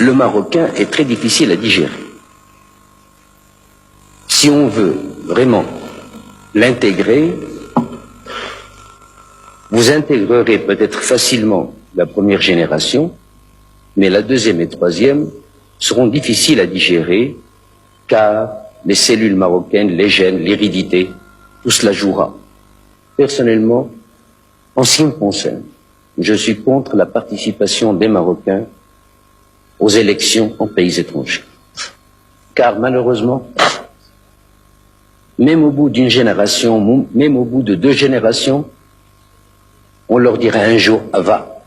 le Marocain est très difficile à digérer. Si on veut vraiment l'intégrer, vous intégrerez peut-être facilement la première génération, mais la deuxième et troisième seront difficiles à digérer, car les cellules marocaines, les gènes, l'hérédité, tout cela jouera. Personnellement, en ce qui me concerne, je suis contre la participation des Marocains aux élections en pays étrangers. Car malheureusement, même au bout d'une génération, même au bout de 2 générations, on leur dira un jour, va,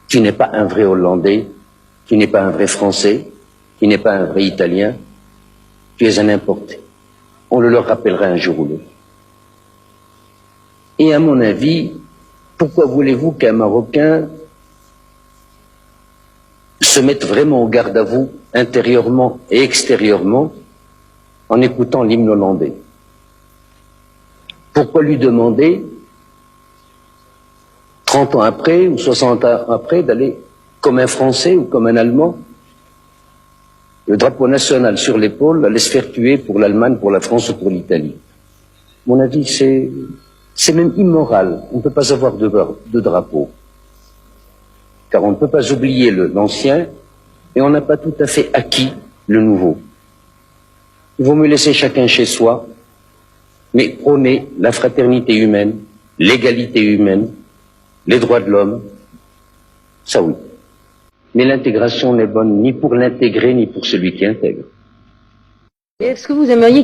tu n'es pas un vrai Hollandais, tu n'es pas un vrai Français, tu n'es pas un vrai Italien, tu es un importé. On le leur rappellera un jour ou l'autre. Et à mon avis, pourquoi voulez-vous qu'un Marocain se mette vraiment au garde à vous, intérieurement et extérieurement, en écoutant l'hymne hollandais? Pourquoi lui demander, 30 ans après ou 60 ans après, d'aller comme un Français ou comme un Allemand, le drapeau national sur l'épaule, aller se faire tuer pour l'Allemagne, pour la France ou pour l'Italie? À mon avis, c'est même immoral. On ne peut pas avoir de drapeau. Car on ne peut pas oublier l'ancien et on n'a pas tout à fait acquis le nouveau. Il vaut mieux laisser chacun chez soi, mais prôner la fraternité humaine, l'égalité humaine, les droits de l'homme, ça oui. Mais l'intégration n'est bonne ni pour l'intégrer, ni pour celui qui intègre. Est-ce que vous aimeriez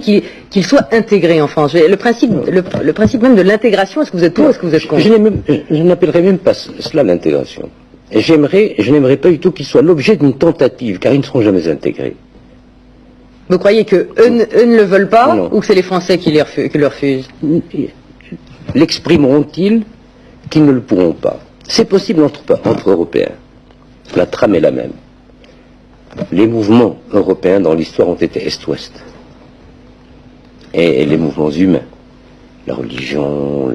qu'il soit intégré en France? Le principe même de l'intégration, est-ce que vous êtes pour ou est-ce que vous êtes contre? Je n'appellerais même pas cela l'intégration. Je n'aimerais pas du tout qu'il soit l'objet d'une tentative, car ils ne seront jamais intégrés. Vous croyez qu'eux ne le veulent pas, non, ou que c'est les Français qui le refusent? L'exprimeront-ils qu'ils ne le pourront pas? C'est possible entre Européens. La trame est la même. Les mouvements européens dans l'histoire ont été Est-Ouest. Et les mouvements humains. La religion,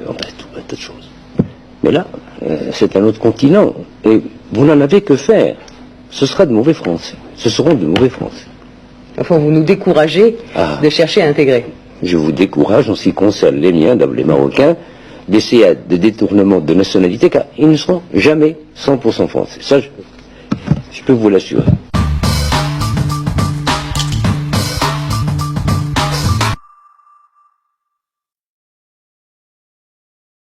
enfin, tout un tas de choses. Mais là, c'est un autre continent. Et vous n'en avez que faire. Ce sera de mauvais Français. Ce seront de mauvais Français. Enfin, vous nous découragez de chercher à intégrer. Je vous décourage, en ce qui concerne les miens, les Marocains, d'essayer de détournement de nationalité, car ils ne seront jamais 100% français. Ça, je peux vous l'assurer.